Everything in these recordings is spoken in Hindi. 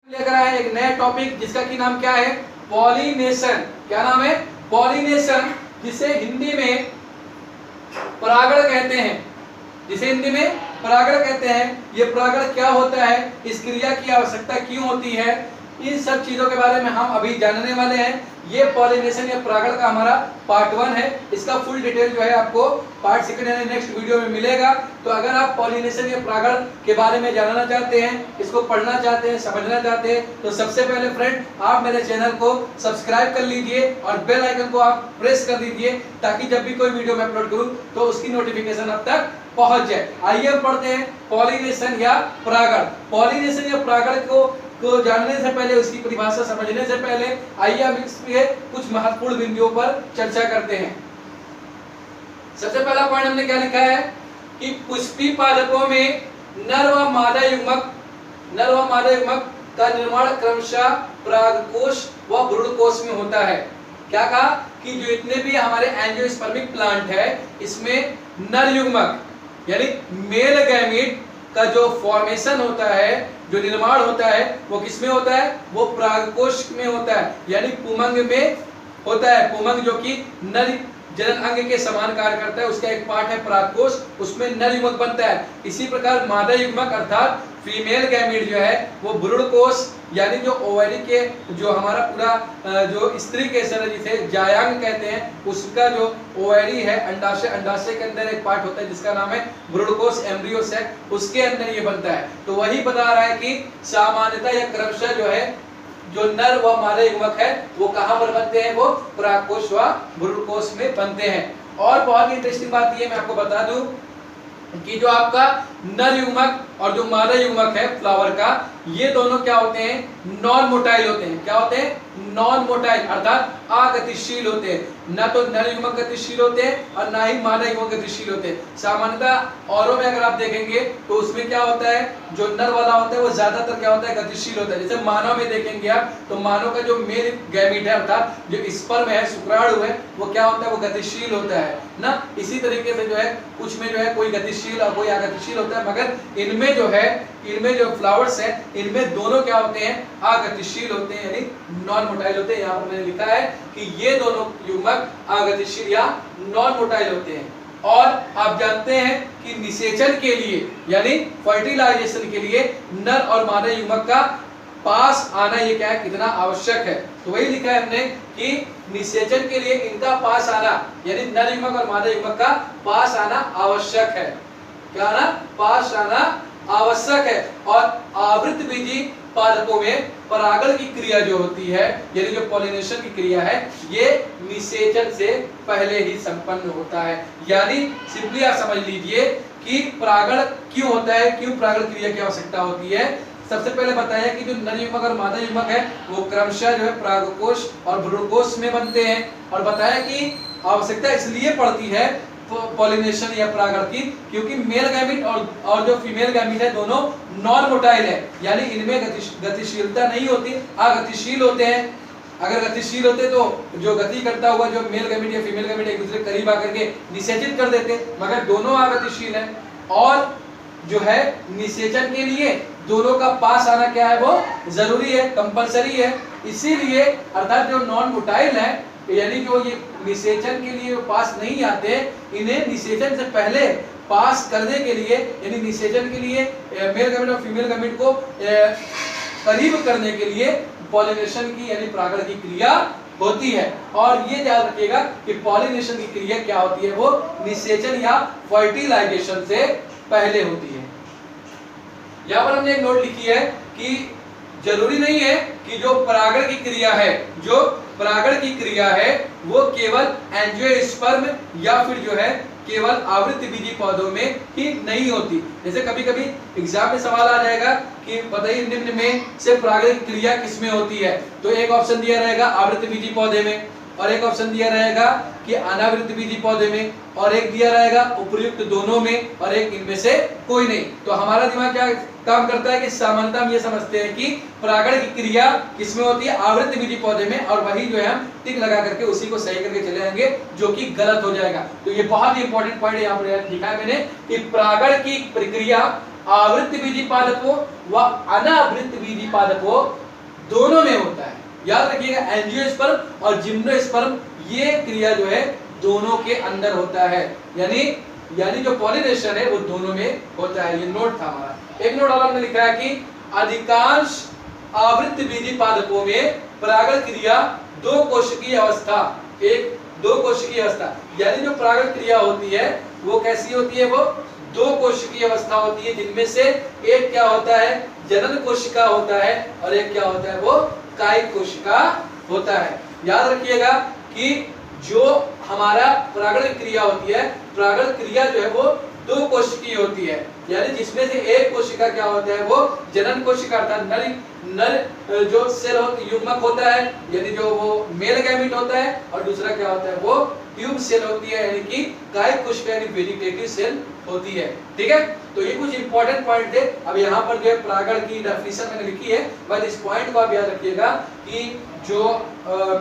लेकर आए एक नया टॉपिक जिसका की नाम क्या है? पॉलिनेशन। क्या नाम है? पॉलिनेशन, जिसे हिंदी में परागण कहते हैं। जिसे हिंदी में परागण कहते हैं। ये परागण क्या होता है, इस क्रिया की आवश्यकता क्यों होती है, इन सब चीजों के बारे में हम अभी जानने वाले हैं। ये पॉलिनेशन या परागण का हमारा पार्ट 1 है। इसका फुल डिटेल जो है आपको पार्ट 2 यानी नेक्स्ट वीडियो में मिलेगा। तो अगर आप पॉलिनेशन या परागण के बारे में जानना चाहते हैं, इसको पढ़ना चाहते हैं, समझना चाहते हैं, तो सबसे पहले फ्रेंड आप मेरे चैनल को सब्सक्राइब कर लीजिए और बेल आइकन को आप प्रेस कर दीजिए, ताकि जब भी कोई वीडियो मैं अपलोड करूं तो उसकी नोटिफिकेशन अब तक पहुंच जाए। आइए हम पढ़ते हैं पॉलिनेशन या परागण। पॉलिनेशन या परागण को जानने से पहले, उसकी परिभाषा समझने से पहले, आइए हम इसके कुछ महत्वपूर्ण बिंदुओं पर चर्चा करते हैं। सबसे पहला पॉइंट हमने क्या लिखा है कि पुष्पी पादपों में नर व मादा युग्मक का निर्माण क्रमशः परागकोश व भ्रूणकोश में होता है। क्या कहा कि जो इतने भी हमारे एंजियोस्पर्मिक प्लांट है, इसमें नर युग्मक यानी मेल गैमीट का जो फॉर्मेशन होता है, जो निर्माण होता है, वो किसमें होता है? वो परागकोश में होता है, यानी पुमंग में होता है। पुमंग जो कि नर जनन अंग के समान कार्य करता है, उसका एक पार्ट है परागकोश, उसमें नर युग्मक बनता है। इसी प्रकार मादा युग्मक अर्थात फीमेल गैमीट जो है वो भ्रूणकोश यानी जो ओवरी के जो हमारा पूरा जो स्त्री केसर है, जिसे जायांग कहते हैं, उसका जो ओवरी है, अंडाशय के अंदर एक पार्ट होता है जिसका नाम है भ्रूणकोश, एम्ब्रियो सैक, उसके अंदर ये बनता है। तो वही बता रहा है कि सामान्यतः या क्रमशः जो है जो नर व मादा युग्मक है वो कहां पर बनते हैं? वो परागकोश व भ्रूणकोश में बनते हैं। और बहुत ही इंटरेस्टिंग बात ये मैं आपको बता दूं कि जो आपका नर युग्मक और जो मादा युग्मक है फ्लावर का, ये दोनों क्या होते हैं? नॉन मोटाइल होते हैं। क्या होते हैं? नॉन मोटाइल अर्थात अगतिशील होते हैं। न तो नर युग्मक गतिशील होते हैं और ना ही मादा युग्मक गतिशील होते हैं। सामान्यतः औरों में अगर आप देखेंगे तो उसमें क्या होता है, जो नर वाला होता है वो ज्यादातर क्या होता है? गतिशील होता है। जैसे मानव में देखेंगे आप तो मानव का जो मेल गैमीट है अर्थात जो स्पर्म है, शुक्राणु है, वो क्या होता है? वो गतिशील होता है ना। इसी तरीके से जो है कुछ में जो है कोई गतिशील और कोई अगतिशील होता है, मगर इनमें जो है, इनमें जो फ्लावर्स हैं, इनमें दोनों क्या होते हैं? अगतिशील होते हैं, यानी नॉन मोटाइल होते हैं। यहाँ पर मैंने लिखा है कि ये दोनों युग्मक अगतिशील या नॉन मोटाइल होते हैं। और आप जानते हैं कि निषेचन के लिए यानी फर्टिलाइजेशन के लिए नर और मादा युग्मक का पास आना ये क्या है? कितना आवश्यक है। तो वही लिखा है हमने कि निषेचन के लिए इनका पास आना यानी नर युग्मक और मादा युग्मक का पास आना आवश्यक है। क्या आना? पास आना आवश्यक है। और आवृतबीजी पादपों में परागण की क्रिया जो होती है, यानी जो पॉलिनेशन की क्रिया है, ये निषेचन से पहले ही संपन्न होता है। यानी सिंपली आप समझ लीजिए कि परागण क्यों होता है, क्यों परागण क्रिया की आवश्यकता होती है। सबसे पहले बताया कि जो नर युग्मक और मादा युग्मक है वो क्रमशः जो है परागकोश और भ्रूणकोश में बनते हैं। और बताया कि आवश्यकता इसलिए पड़ती है पॉलिनेशन या परागण की, क्योंकि मेल गैमीट और जो फीमेल गैमीट है दोनों नॉन मोटाइल है, यानी इनमें गतिशीलता नहीं होती, अगतिशील होते हैं। अगर गतिशील होते तो जो गति करता हुआ जो मेल गैमीट या फीमेल गैमीट एक दूसरे करीब आकर के निषेचित कर देते, मगर दोनों अगतिशील हैं। और जो है निषेचन के लिए दोनों का पास आना क्या है? वो जरूरी है, कंपलसरी है। इसीलिए अर्थात जो नॉन मोटाइल है, यानी जो ये निषेचन के लिए पास नहीं आते, इन्हें निषेचन से पहले पास करने के लिए, यानी निषेचन के लिए मेल गैमीट और फीमेल गैमीट को करीब करने के लिए पॉलिनेशन की यानी परागण की क्रिया होती है। और ये याद रखिएगा कि पॉलिनेशन की क्रिया क्या होती है? वो निषेचन या फर्टिलाइजेशन से पहले होती है। यहाँ पर हमने एक नोट लिखी है कि जरूरी नहीं है कि जो परागण की क्रिया है, जो परागण की क्रिया है वो केवल एंजियोस्पर्म या फिर जो है केवल आवृतबीजी पौधों में ही नहीं होती। जैसे कभी कभी एग्जाम में सवाल आ जाएगा कि बताइए निम्न में से परागण की क्रिया किसमें होती है, तो एक ऑप्शन दिया रहेगा आवृतबीजी पौधे में, और एक ऑप्शन दिया रहेगा कि अनावृतबीजी पौधे में, और एक दिया रहेगा उपयुक्त दोनों में, और एक इनमें से कोई नहीं। तो हमारा दिमाग क्या काम करता है कि सामान्यतः हम ये समझते हैं कि परागण की क्रिया किसमें होती है? आवृतबीजी पौधे में, और वही जो है हम टिक लगा करके उसी को सही करके चले जाएंगे, जो कि गलत हो जाएगा। तो ये बहुत ही इंपॉर्टेंट पॉइंट यहाँ पर लिखा है मैंने कि परागण की प्रक्रिया आवृत्त बीजी पादपों व अनावृत्त बीजी पादपों दोनों में होता है। याद रखिएगा, एंजियोस्पर्म और जिम्नोस्पर्म ये क्रिया जो है दोनों के अंदर होता है, यानी जो पॉलिनेशन है वो दोनों में होता है। ये नोट था हमारा। एक नोट और हमने लिखा है कि अधिकांश आवृत्त बीजी पादपों में परागण क्रिया दो कोशिकीय अवस्था, एक दो कोशिकीय अवस्था, यानी जो परागण क्रिया होती है वो कैसी होती है, वो दो कोशिकीय अवस्था होती है, जिनमें से एक क्या होता है, जनन कोशिका होता है, और एक क्या होता है, वो कायिक कोशिका होता है। याद रखिएगा कि जो हमारा परागण क्रिया होती है, परागण क्रिया जो है वो दो कोशिकीय होती है, यानी जिसमें से एक कोशिका क्या होता है, वो जनन कोशिका अर्थात नर जो सेल युग्मक होता है, यानी जो वो मेल गैमीट होता है, और दूसरा क्या होता है, वो ट्यूब सेल होती है, यानी कि कायिक कोशिका यानी वेजिटेटिव सेल होती है। ठीक है, तो ये कुछ इंपॉर्टेंट पॉइंट थे। अब यहाँ पर जो है परागण की डेफिनेशन मैंने लिखी है, बस इस पॉइंट को आप याद रखिएगा कि जो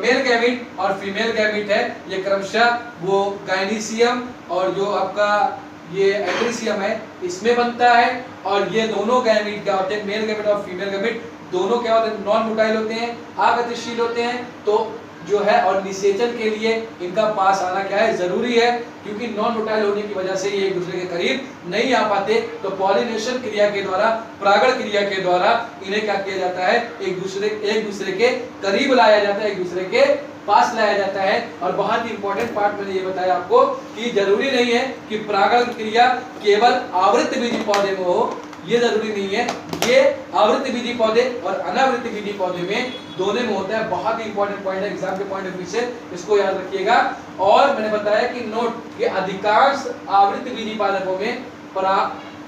मेल गैमीट और फीमेल गैमीट है ये क्रमशः वो गायनीसियम और जो आपका ये एंड्रीसियम है इसमें बनता है, और ये दोनों गैमीट क्या होते हैं, मेल गैमीट और फीमेल गैमीट दोनों क्या होते हैं, नॉन मोटाइल होते हैं, अगतिशील होते हैं। तो जो है और निषेचन के लिए इनका पास आना क्या है, जरूरी है, क्योंकि नॉन मोटाइल होने की वजह से ये एक दूसरे के करीब नहीं आ पाते। तो पॉलिनेशन क्रिया के द्वारा, परागण क्रिया के द्वारा इन्हें क्या किया जाता है, एक दूसरे के करीब लाया जाता है, एक दूसरे के पास लाया जाता है। और बहुत ही इंपॉर्टेंट पार्ट मैंने ये बताया आपको कि जरूरी नहीं है कि परागण क्रिया केवल आवृत्त बीजी पौधे में हो, ये जरूरी नहीं है, ये आवृत्त बीजी पौधे और अनावृत्त बीजी पौधे में दोनों में होता है। बहुत ही इंपॉर्टेंट पॉइंट है, एग्जाम के पॉइंट ऑफ व्यू से इसको याद रखिएगा। और मैंने बताया कि नोट कि अधिकांश आवृत्त बीजी पादपों में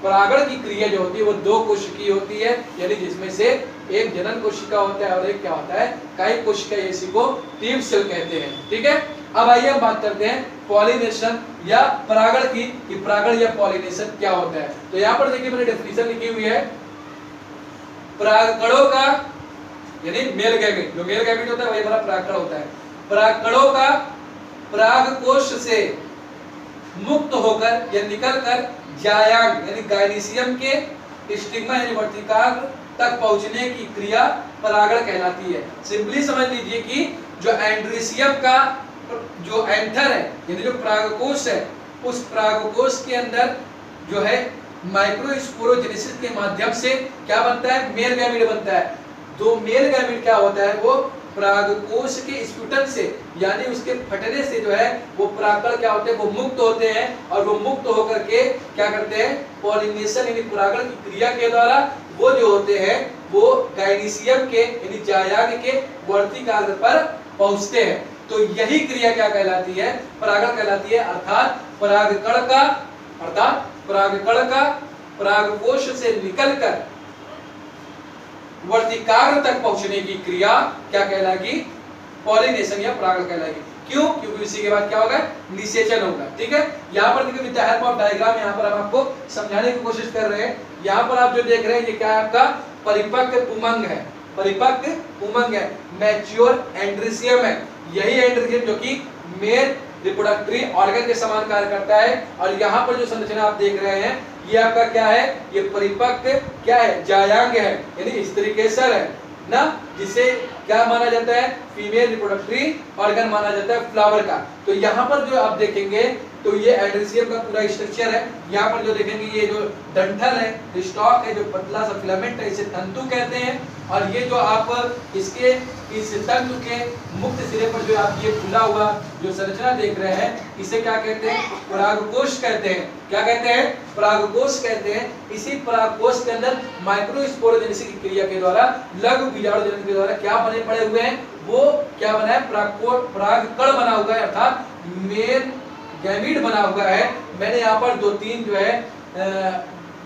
परागण की क्रिया जो होती है वो दो कोशिकीय होती है, यानी जिसमें से एक जनन कोशिका होता है और एक क्या होता है, कायिक कोशिका, इसी को ट्यूब सेल कहते हैं। ठीक है, अब आइए हम बात करते हैं पॉलिनेशन या परागण की, कि परागण या पॉलिनेशन क्या होता है। तो यहाँ पर देखिए मैंने डेफिनेशन लिखी हुई है, परागकणों का यानी मेल गैमीट, जो मेल गैमीट होता है वही हमारा परागकण होता है। परागकणों का परागकोश से मुक्त होकर या निकलकर जायांग यानी गायनीसियम के स्टिग्मा यानी वर्तिकाग्र तक पहुंचने की क्रिया परागण कहलाती है। सिंपली समझ लीजिए कि जो एंड्रीसियम का जो एंथर है यानी जो परागकोश है, उस परागकोश के अंदर जो है माइक्रोस्पोरोजेनेसिस के माध्यम से क्या बनता है, मेल गैमीट बनता है। तो मेल गैमीट क्या होता है, वो परागकोश के स्फुटन से यानी उसके फटने से जो है वो परागकण क्या होते हैं, वो मुक्त होते हैं, और वो मुक्त होकर के क्या करते हैं, पॉलिनेशन यानी परागण की क्रिया के द्वारा वो जो होते हैं वो गायनीसियम के यानी जायांग के वर्तिकाग्र पर पहुंचते हैं। तो यही क्रिया क्या कहलाती है, परागण कहलाती है। अर्थात परागकण का परागकोश से निकलकर वर्तिकाग्र तक पहुंचने की क्रिया क्या कहलाएगी, पॉलिनेशन या परागण कहलाएगी। क्यों, क्योंकि इसी के बाद क्या होगा, निषेचन होगा। ठीक है, यहाँ पर देखिए with the help of diagram यहाँ पर हम आपको समझाने की कोशिश कर रहे हैं। यहाँ पर आप जो देख रहे हैं ये क्या है, आपका परिपक्व उमंग है, परिपक्व उमंग है, मैच्योर एंड्रीसियम है। यही एंड्रीसियम जो कि मेल रिप्रोडक्टरी ऑर्गन के समान कार्य करता है। और यहाँ पर जो संरचना आप देख रहे हैं ये आपका क्या है, ये परिपक्व क्या है, जायांग है, यानी स्त्रीकेसर है ना, जिसे क्या माना जाता है, फीमेल रिप्रोडक्टरी ऑर्गन माना जाता है फ्लावर का। तो यहाँ पर जो आप देखेंगे तो ये एंड्रीसियम का पूरा स्ट्रक्चर है। यहाँ पर जो देखेंगे ये जो डंठल है, स्टॉक है, जो पतला सा फिलामेंट है, इसे तंतु कहते हैं। और ये जो आप इसके इस तंतु के मुक्त सिरे पर जो आप ये खुला हुआ जो संरचना देख रहे हैं इसे क्या कहते हैं, परागकोश कहते हैं। क्या कहते हैं, परागकोश कहते हैं। इसी परागकोश के अंदर माइक्रोस्पोरोजेनेसिस की क्रिया के द्वारा लघु बीजाणु जनन के द्वारा क्या बने पड़े हुए हैं, वो क्या बना है, परागकण बना हुआ है, अर्थात मेल गैमीट बना हुआ है। मैंने यहाँ पर दो तीन जो है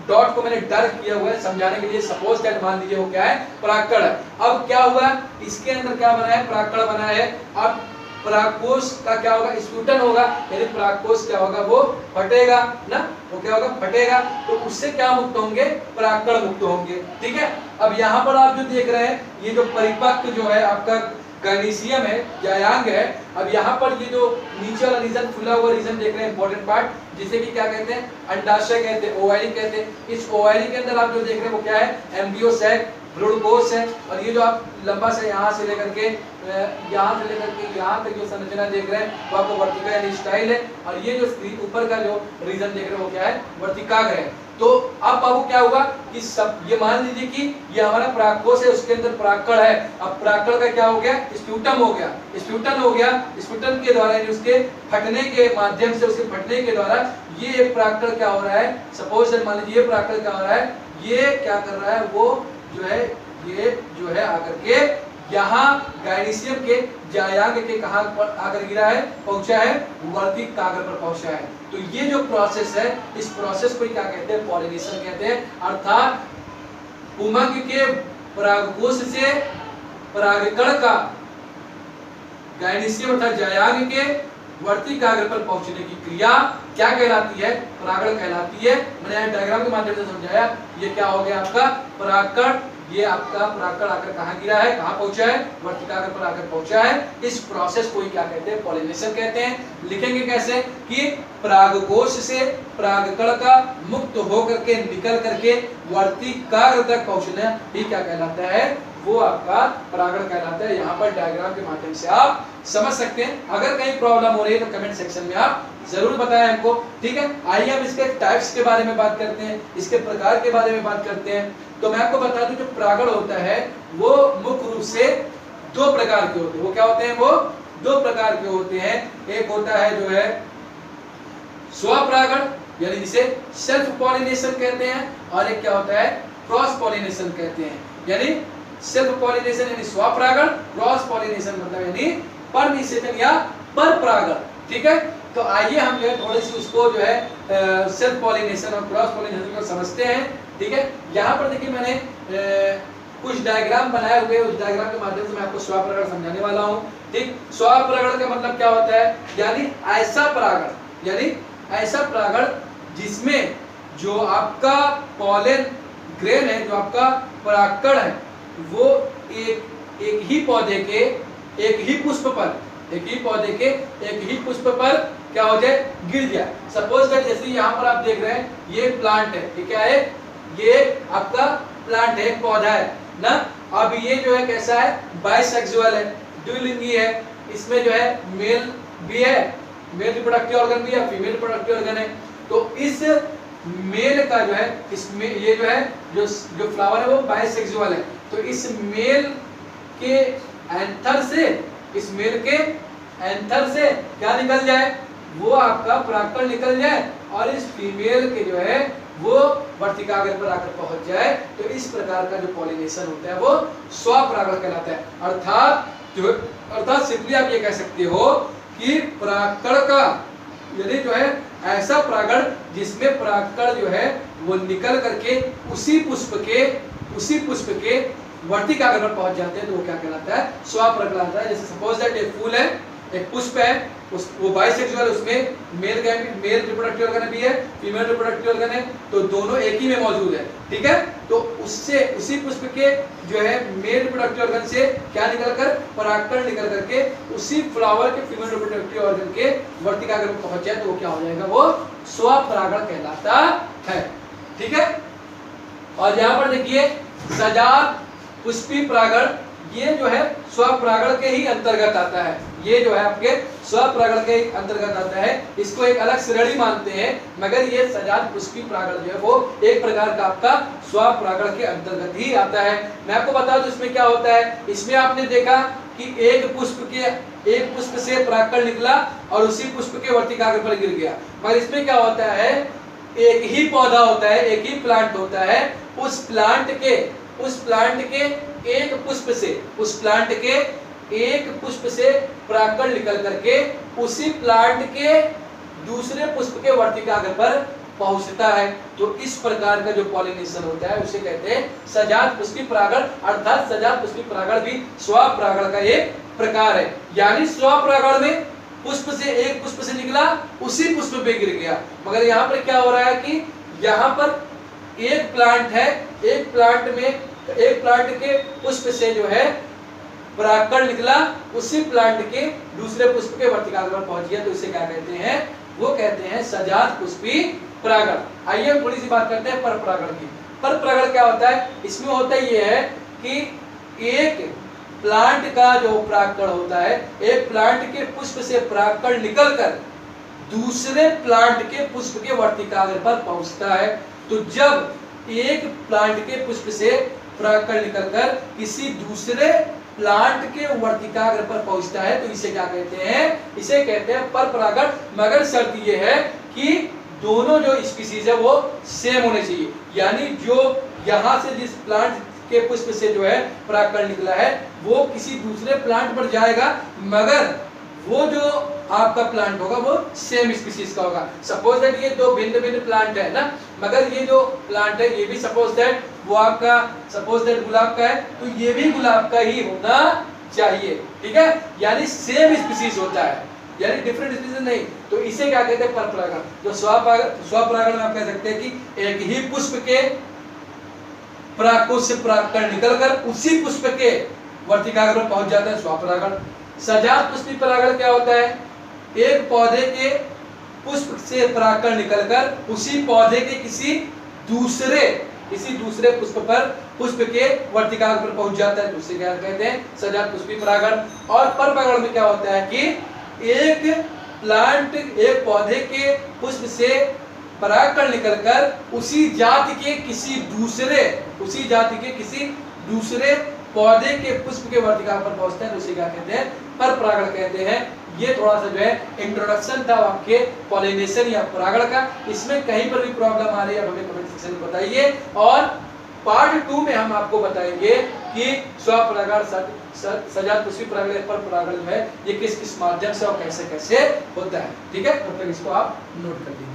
डॉट को मैंने डार्क किया हुआ है समझाने के लिए। सपोज दैट मान लीजिए वो क्या है, परागकण। अब क्या हुआ, इसके अंदर क्या बना है, परागकण बना है। अब परागकोश का क्या होगा, स्फुटन होगा, यानी परागकोश क्या होगा, वो फटेगा ना, वो क्या होगा, फटेगा। तो उससे क्या मुक्त होंगे, परागकण मुक्त होंगे। ठीक है, अब यहाँ पर आप जो देख रहे हैं ये जो परिपक्व जो है आपका गायनीशियम है, जायांग है। अब यहाँ पर ये जो नीचे वाला रीजन, फुला हुआ रीजन देख रहे हैं, इंपॉर्टेंट पार्ट, जिसे कि क्या कहते हैं, अंडाशय कहते हैं, ओवरी कहते हैं। इस ओवरी के अंदर आप जो देख रहे हैं वो क्या है, एम्ब्रियो सैक, भ्रूणकोष है। और ये जो आप लंबा से यहाँ से लेकर के यहाँ तक जो संरचना देख रहे हैं वो आपको वर्तिका यानी स्टाइल है। और ये जो ऊपर का जो रीजन देख रहे हैं वो क्या है, वर्तिकाग्र है। तो अब बाबू क्या हुआ कि सब ये मान लीजिए कि ये हमारा परागकोश है, उसके अंदर परागकण है। अब परागकण का क्या हो गया, स्प्यूटम हो गया, स्प्यूटन हो गया। स्प्यूटन के द्वारा यानी उसके फटने के माध्यम से, उसके फटने के द्वारा ये एक परागकण क्या हो रहा है, सपोज मान लीजिए ये परागकण क्या हो रहा है, ये क्या कर रहा है, वो जो है ये जो है आकर के यहाँ गायनीशियम के जायांग के कहाँ पर आकर गिरा है, पहुंचा है, वर्तिकाग्र पर पहुंचा है। तो ये जो प्रोसेस है, इस प्रोसेस को क्या कहते हैं, पॉलिनेशन कहते हैं। अर्थात उमंग के परागकोश से परागकण का गायनीशियम अर्थात जायांग के वर्तिकाग्र पर पहुंचने की क्रिया क्या कहलाती है, परागण कहलाती है। मैंने डायग्राम के माध्यम से समझाया। ये क्या हो गया आपका परागकण, ये आपका परागकण आकर कहाँ गिरा है, कहाँ पहुंचा है, वर्तिकाग्र पर आकर पहुंचा है। इस प्रोसेस को ही क्या कहते हैं, पॉलिनेशन कहते हैं। लिखेंगे कैसे कि परागकोश से परागकण का मुक्त होकर के निकल करके वर्तिकाग्र तक पहुंचना ही क्या कहलाता है, वो आपका परागण कहलाता है। यहाँ पर डायग्राम के माध्यम से आप समझ सकते हैं। अगर कहीं प्रॉब्लम हो रही है तो कमेंट सेक्शन में आप जरूर बताएं हमको, ठीक है। आइए हम इसके टाइप्स के बारे में बात करते हैं, इसके प्रकार के बारे में बात करते हैं। तो मैं आपको बता दूं जो परागण होता है वो मुख्य रूप से दो प्रकार के होते हैं। वो क्या होते हैं, वो दो प्रकार के होते हैं। एक होता है जो है स्वपरागण यानी जिसे सेल्फ पॉलिनेशन कहते हैं, और एक क्या होता है, क्रॉस पॉलिनेशन कहते हैं। यानी सेल्फ पॉलिनेशन यानी स्वपरागण, क्रॉस पॉलिनेशन मतलब यानी परनिषेचन या परपरागण, ठीक है। तो आइए हम जो है थोड़ी सी उसको जो है सेल्फ पॉलिनेशन और क्रॉस पॉलिनेशन को समझते हैं, ठीक है। यहाँ पर देखिए मैंने कुछ डायग्राम बनाए हुए, उस डायग्राम के माध्यम से मैं आपको स्वपरागण समझाने वाला हूँ, ठीक। स्वपरागण का मतलब क्या होता है, यानी ऐसा परागण, यानी ऐसा परागण जिसमें जो आपका पॉलन ग्रेन है, जो आपका परागकण है, वो एक ही पौधे के एक ही पुष्प पर, एक ही पौधे के एक ही पुष्प पर क्या हो जाए, गिर जाए। सपोज दैट जैसे यहाँ पर आप देख रहे हैं ये प्लांट है, ये क्या है, ये आपका प्लांट है, पौधा है ना। अब ये जो है कैसा है, बाइसेक्सुअल है, द्विलिंगी है। इसमें जो है मेल भी है, मेल रिप्रोडक्टिव ऑर्गन भी है, फीमेल रिप्रोडक्टिव ऑर्गन है। तो इस मेल का जो है, इसमें ये जो है जो फ्लावर है वो बाइसेक्सुअल है। तो इस मेल के एंथर से, इस मेल के एंथर से क्या निकल जाए, वो आपका परागकण निकल जाए, और इस फीमेल के जो है वो वर्तिकाग्र पर आकर पहुंच जाए। तो इस प्रकार का जो पॉलिनेशन होता है वो स्वपरागण कहलाता है। अर्थात सिंपली आप ये कह सकते हो कि परागकण का यानी जो है ऐसा परागण जिसमें परागकण जो है वो निकल करके उसी पुष्प के वर्तिकाग्र पर पहुंच जाते हैं, तो वो क्या कहलाता है, स्वपरागण कहलाता है। जैसे सपोज दैट एक फूल है, एक पुष्प है, वो बाइसेक्सुअल, उसमें मेल रिप्रोडक्टिव ऑर्गन भी है, फीमेल रिप्रोडक्टिव ऑर्गन है, तो दोनों एक ही में मौजूद है, ठीक है। तो उससे उसी पुष्प के जो है मेल रिप्रोडक्टिव ऑर्गन से क्या निकलकर, परागकण निकल करके उसी फ्लावर के फीमेल रिप्रोडक्टिव ऑर्गन के वर्तिकाग्र पर पहुंच जाए, तो वो क्या हो जाएगा, वो स्वपरागण कहलाता है, ठीक है। और यहाँ पर देखिए सजात पुष्पी परागण, ये जो है स्वपरागण के ही अंतर्गत आता है। ये जो है आपके स्वपरागण के अंतर्गत आता है। इसको एक अलग श्रेणी मानते हैं, मगर ये सजात पुष्पी परागण जो है वो एक प्रकार का आपका स्वपरागण के अंतर्गत ही आता है। मैं आपको बता दूं इसमें क्या होता है। इसमें आपने देखा कि एक पुष्प से परागकण निकला और उसी पुष्प के वर्तिकाग्र पर गिर गया, मगर इसमें क्या होता है, एक ही पौधा होता है, एक ही प्लांट होता है। उस प्लांट के एक पुष्प से परागकण निकल करके उसी प्लांट के दूसरे पुष्प के वर्तिकाग्र पर पहुंचता है। तो इस प्रकार का जो पॉलिनेशन होता है उसे कहते हैं सजात पुष्पी परागण। अर्थात सजात पुष्पी परागण भी स्वपरागण का एक प्रकार है। यानी स्वपरागण में एक पुष्प से निकला, उसी पुष्प पे गिर गया। मगर यहाँ पर क्या हो रहा है कि यहाँ पर एक प्लांट है, एक प्लांट के पुष्प से जो है परागकण निकला, उसी प्लांट के दूसरे पुष्प के वर्तिकाग्र पर पहुंच गया, तो इसे क्या कहते हैं? वो कहते हैं सजात पुष्पी परागण। आइए हम थोड़ी सी बात करते हैं पर परागण की। पर परागण क्या होता है? इसमें होता ये है कि एक प्लांट का जो परागकण होता है, एक प्लांट के पुष्प से परागकण निकलकर दूसरे प्लांट के पुष्प के वर्तिकाग्र पर पहुंचता है। तो जब एक प्लांट के पुष्प से परागकण निकलकर किसी दूसरे प्लांट के वर्तिकाग्र पर पहुंचता है, तो इसे क्या कहते हैं? इसे कहते हैं पर परागण, मगर शर्त ये है कि दोनों जो स्पीसीज है वो सेम होने चाहिए। यानी जो यहाँ से जिस प्लांट के पुष्प से जो है परागकण निकला है वो किसी दूसरे प्लांट पर जाएगा, मगर वो जो आपका प्लांट होगा वो सेम स्पीसीज का होगा। सपोज दैट ये दो भिन्न भिन्न प्लांट है ना, मगर ये जो प्लांट है ये भी सपोज दैट वो आपका सपोज दैट गुलाब का है, तो ये भी गुलाब का ही होना चाहिए, ठीक है? यानी सेम स्पीसीज होता है, यानी डिफरेंट स्पीसीज नहीं। तो इसे क्या कहते हैं? पर परागण। जो स्वपरागण में आप कह सकते हैं कि एक ही पुष्प के परागकोश से परागकण निकलकर उसी पुष्प के वर्तिकाग्र पर पहुंच जाता है, स्वपरागण। सजात पुष्पी परागण क्या होता है? एक पौधे के पुष्प से परागकण निकलकर उसी पौधे के किसी दूसरे पुष्प पर पुष्प के वर्तिकाग्र पर पहुंच जाता है, तो उसे क्या कहते हैं? सजात पुष्पी परागण। और पर परागण में क्या होता है कि एक पौधे के पुष्प से परागकण निकलकर उसी जाति के किसी दूसरे पौधे के पुष्प के वर्तिकाग्र पर पहुंचता है, तो उसे क्या कहते हैं? पर परागण कहते हैं। ये थोड़ा सा जो है इंट्रोडक्शन था आपके पॉलिनेशन या परागण का। इसमें कहीं पर भी प्रॉब्लम आ रही है हमें कमेंट सेक्शन में बताइए, और पार्ट 2 में हम आपको बताएंगे कि स्वपरागण, सजात पुष्पी परागण, पर परागण है ये किस किस माध्यम से और कैसे कैसे होता है, ठीक है? तब तक इसको आप नोट कर लीजिए।